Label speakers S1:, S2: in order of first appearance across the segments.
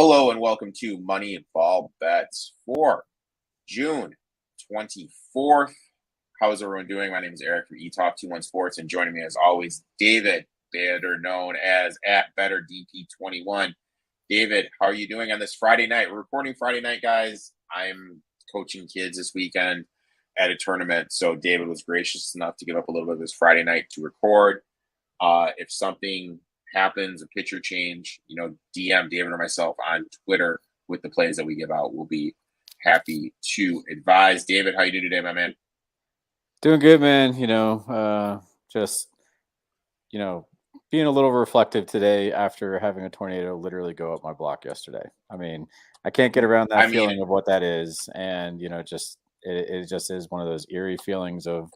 S1: Hello and welcome to Money and Ball Bets for June 24th. How is everyone doing? My name is Erik from eTalk21 Sports, and joining me as always, David, better known as @BetterDP21. David, how are you doing on this Friday night? We're recording Friday night, guys. I'm coaching kids this weekend at a tournament, so David was gracious enough to give up a little bit of his Friday night to record. If something happens, a pitcher change, DM David or myself on Twitter with the plays that we give out. We'll be happy to advise. David, how you doing today, my man?
S2: Doing good, man. Being a little reflective today after having a tornado literally go up my block yesterday. I mean, I can't get around that feeling of what that is. And, it just is one of those eerie feelings of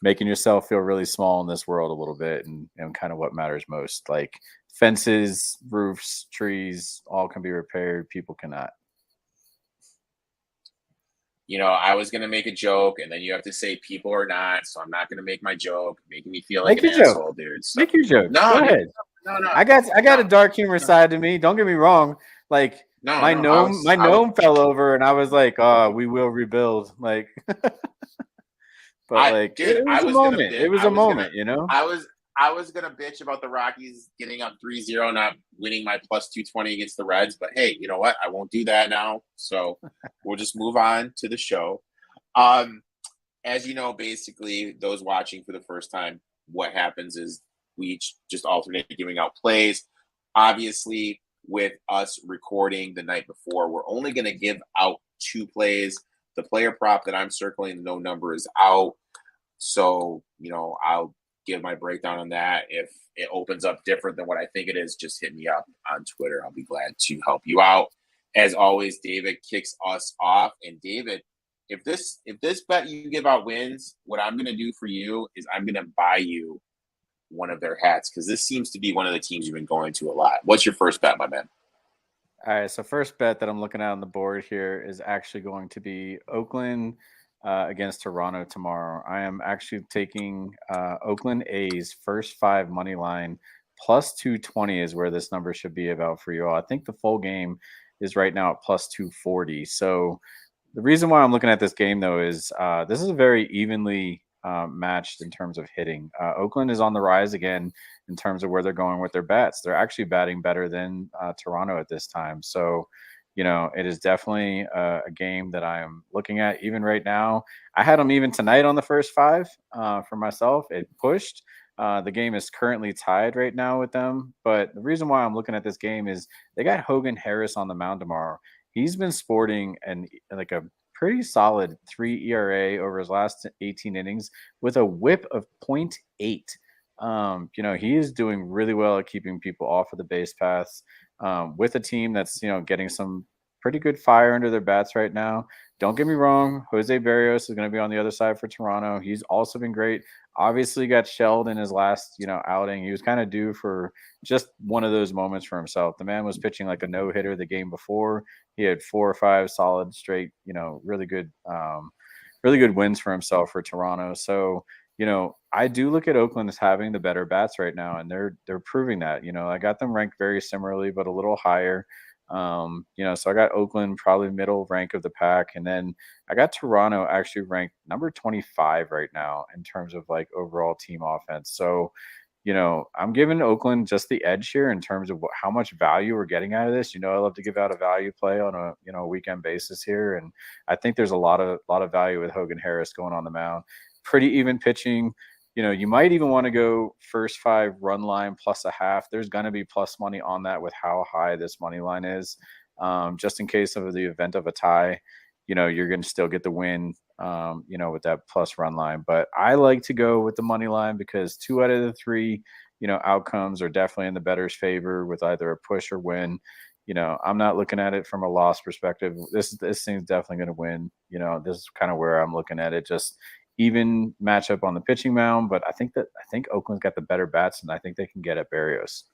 S2: making yourself feel really small in this world a little bit and kind of what matters most. Like fences, roofs, trees, all can be repaired. People cannot.
S1: I was going to make a joke, and then you have to say people are not, so I'm not going to make my joke, making me feel like an asshole, dude. So,
S2: make your joke.
S1: No,
S2: go ahead.
S1: No.
S2: I got a dark humor side to me. Don't get me wrong. Like my gnome fell over, and I was like, "Oh, we will rebuild." Like, but it was a moment.
S1: I was gonna bitch about the Rockies getting up 3-0, not winning my plus 220 against the Reds, but hey, you know what? I won't do that now. So we'll just move on to the show. As you know, basically, those watching for the first time, what happens is we each just alternate giving out plays. Obviously, with us recording the night before, we're only going to give out 2 plays. The player prop that I'm circling, the no number, is out. So, I'll give my breakdown on that. If it opens up different than what I think it is, just hit me up on Twitter. I'll be glad to help you out. As always, David kicks us off. And David, if this bet you give out wins, what I'm going to do for you is I'm going to buy you one of their hats, because this seems to be one of the teams you've been going to a lot. What's your first bet, my man?
S2: All right, so first bet that I'm looking at on the board here is actually going to be Oakland against Toronto tomorrow. I am actually taking Oakland A's first 5 money line plus 220 is where this number should be about for you all. I think the full game is right now at plus 240. So the reason why I'm looking at this game, though, is this is a very evenly matched in terms of hitting. Oakland is on the rise again in terms of where they're going with their bats. They're actually batting better than Toronto at this time. So, it is definitely a game that I am looking at even right now. I had them even tonight on the first 5 for myself. It pushed. The game is currently tied right now with them. But the reason why I'm looking at this game is they got Hogan Harris on the mound tomorrow. He's been sporting a pretty solid 3 ERA over his last 18 innings with a whip of 0.8. He is doing really well at keeping people off of the base paths with a team that's, getting some pretty good fire under their bats right now. Don't get me wrong. Jose Berrios is going to be on the other side for Toronto. He's also been great. Obviously got shelled in his last, outing. He was kind of due for just one of those moments for himself. The man was pitching like a no-hitter the game before. He had 4 or 5 solid straight, really good wins for himself for Toronto. So, I do look at Oakland as having the better bats right now, and they're proving that. I got them ranked very similarly, but a little higher. So I got Oakland probably middle rank of the pack, and then I got Toronto actually ranked number 25 right now in terms of like overall team offense. So, I'm giving Oakland just the edge here in terms of how much value we're getting out of this. I love to give out a value play on a weekend basis here, and I think there's a lot of value with Hogan Harris going on the mound. Pretty even pitching. You might even want to go first 5 run line plus a half. There's going to be plus money on that with how high this money line is. Just in case of the event of a tie, you're going to still get the win, with that plus run line. But I like to go with the money line because 2 out of the 3, outcomes are definitely in the bettor's favor with either a push or win. I'm not looking at it from a loss perspective. This thing's definitely going to win. This is kind of where I'm looking at it. Just even matchup on the pitching mound, but I think Oakland's got the better bats, and I think they can get at Berrios.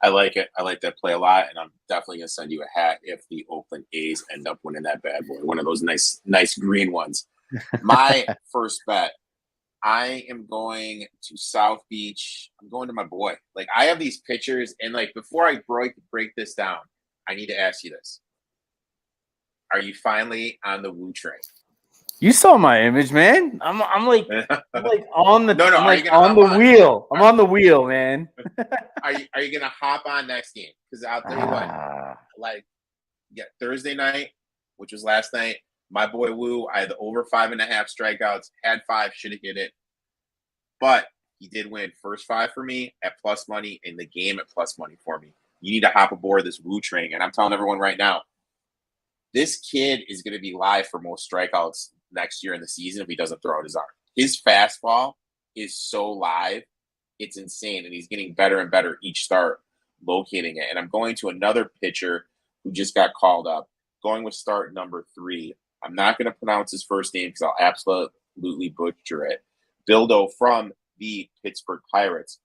S1: I like it. I like that play a lot, and I'm definitely gonna send you a hat if the Oakland A's end up winning that bad boy, one of those nice green ones. My first bet, I am going to South Beach. I'm going to my boy. Like, I have these pictures, and like before I break this down, I need to ask you this: are you finally on the Woo train?
S2: You saw my image, man. I'm like on the
S1: No,
S2: I'm
S1: are
S2: like
S1: you gonna
S2: on
S1: hop
S2: the
S1: on?
S2: wheel. I'm on the wheel, man.
S1: Are you gonna hop on next game? Because I'll tell you what, like, yeah, Thursday night, which was last night, my boy Woo, I had the over 5.5 strikeouts, had 5, should have hit it, but he did win first 5 for me at plus money and the game at plus money for me. You need to hop aboard this Woo train, and I'm telling everyone right now, this kid is going to be live for most strikeouts next year in the season if he doesn't throw out his arm. His fastball is so live, it's insane, and he's getting better and better each start locating it. And I'm going to another pitcher who just got called up, going with start number 3. I'm not going to pronounce his first name because I'll absolutely butcher it. Bildo from the Pittsburgh Pirates.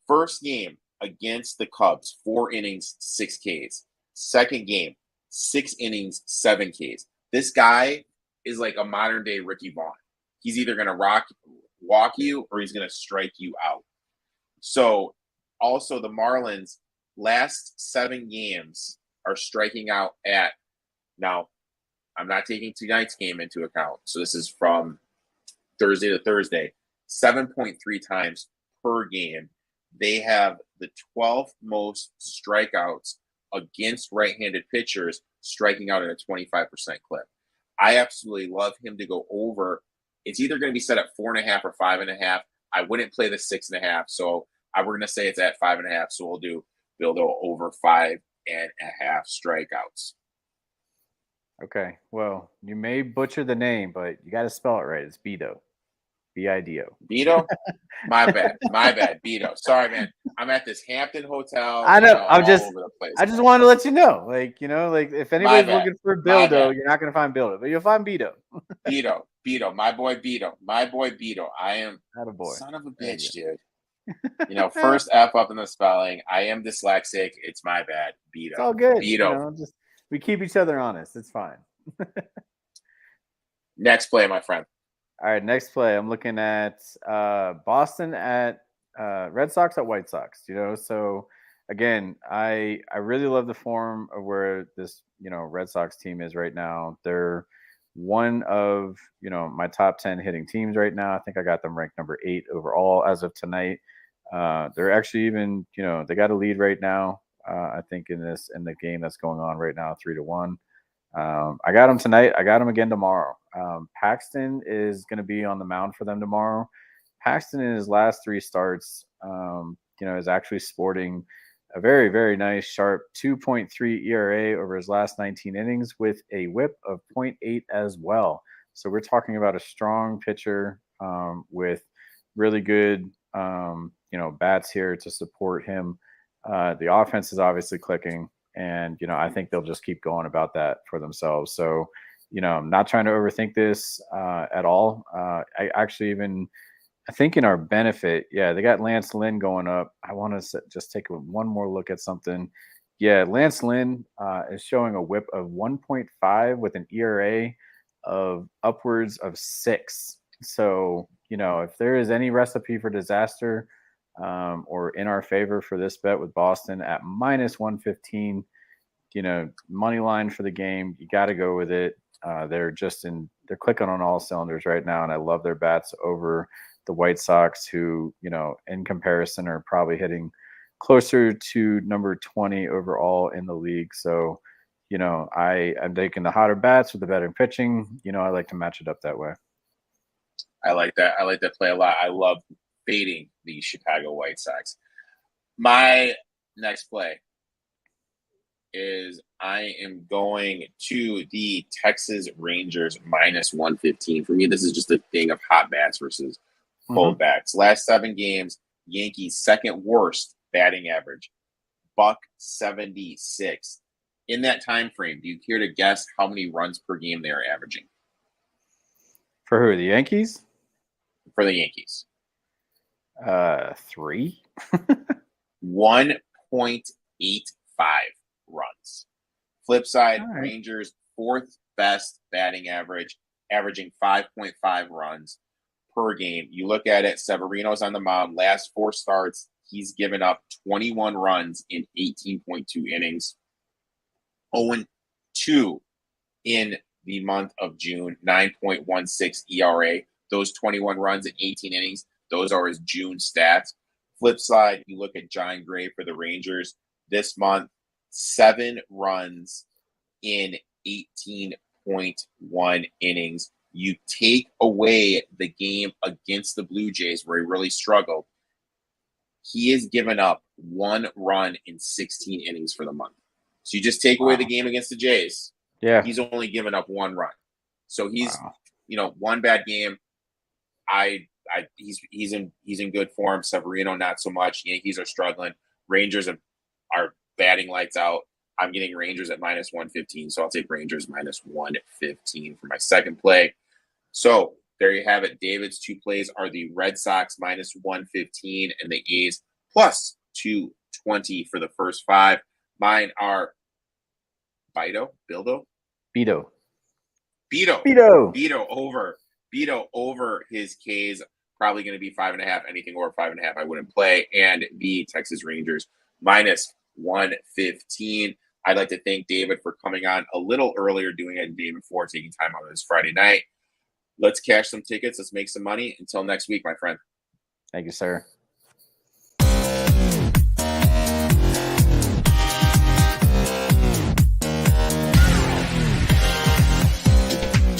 S1: First game against the Cubs, 4 innings, 6 Ks. Second game, 6 innings, 7 Ks. This guy is like a modern day Ricky Vaughn. He's either going to walk you or he's going to strike you out. So also the Marlins last 7 games are striking out at, now I'm not taking tonight's game into account. So this is from Thursday to Thursday, 7.3 times per game. They have the 12th most strikeouts against right-handed pitchers, striking out at a 25% clip. I absolutely love him to go over. It's either going to be set at 4.5 or 5.5. I wouldn't play the 6.5, so we're going to say it's at 5.5. So we'll do Bildo over 5.5 strikeouts.
S2: Okay, well, you may butcher the name, but you got to spell it right. It's Bido. B-I-D-O.
S1: Bido? My bad. Bido. Sorry, man. I'm at this Hampton hotel.
S2: I know.
S1: I'm all over the place.
S2: I just wanted to let you know. Like, if anybody's looking for Bildo, you're not going to find Bildo, but you'll find Bido.
S1: Bido. My boy Bido. I am
S2: a boy.
S1: Son of a bitch, dude. First F up in the spelling. I am dyslexic. It's my bad. Bido.
S2: It's all good.
S1: Bido.
S2: We keep each other honest. It's fine.
S1: Next play, my friend.
S2: All right, next play. I'm looking at Boston at Red Sox at White Sox. So again, I really love the form of where this Red Sox team is right now. They're one of my top 10 hitting teams right now. I think I got them ranked number 8 overall as of tonight. They're actually even they got a lead right now. I think in the game that's going on right now, 3-1. I got him tonight. I got him again tomorrow. Paxton is going to be on the mound for them tomorrow. Paxton in his last 3 starts, is actually sporting a very, very nice, sharp 2.3 ERA over his last 19 innings with a whip of 0.8 as well. So we're talking about a strong pitcher with really good, bats here to support him. The offense is obviously clicking. And, I think they'll just keep going about that for themselves. So, I'm not trying to overthink this at all. I think in our benefit, they got Lance Lynn going up. I want to just take one more look at something. Yeah, Lance Lynn is showing a whip of 1.5 with an ERA of upwards of 6. So, if there is any recipe for disaster, or in our favor for this bet with Boston at minus 115, money line for the game, you got to go with it. They're clicking on all cylinders right now, and I love their bats over the White Sox, who, in comparison are probably hitting closer to number 20 overall in the league. So, I'm taking the hotter bats with the better pitching. I like to match it up that way.
S1: I like that. I like that play a lot. I love fading the Chicago White Sox. My next play is I am going to the Texas Rangers minus 115. For me, this is just a thing of hot bats versus cold bats. Last 7 games, Yankees second worst batting average, .76. In that time frame, do you care to guess how many runs per game they are averaging?
S2: For who? The Yankees?
S1: For the Yankees.
S2: 3.
S1: 1.85 runs. Flip side,
S2: right.
S1: Rangers 4th best batting average, averaging 5.5 runs per game. You look at it, Severino's on the mound. Last 4 starts, he's given up 21 runs in 18.2 innings. 0-2 in the month of June, 9.16 ERA. Those 21 runs in 18 innings, those are his June stats. Flip side, you look at John Gray for the Rangers this month, 7 runs in 18.1 innings. You take away the game against the Blue Jays where he really struggled. He has given up 1 run in 16 innings for the month. So you just take away the game against the Jays.
S2: Yeah.
S1: He's only given up 1 run. So he's, one bad game. He's in good form. Severino not so much. Yankees are struggling. Rangers are batting lights out. I'm getting Rangers at -115, so I'll take Rangers -115 for my second play. So there you have it. David's 2 plays are the Red Sox -115 and the A's +220 for the first 5. Mine are Beto over his K's. Probably going to be 5.5. Anything over 5.5, I wouldn't play. And the Texas Rangers -115. I'd like to thank David for coming on a little earlier, doing it day before, taking time out of his Friday night. Let's cash some tickets. Let's make some money. Until next week, my friend.
S2: Thank you, sir.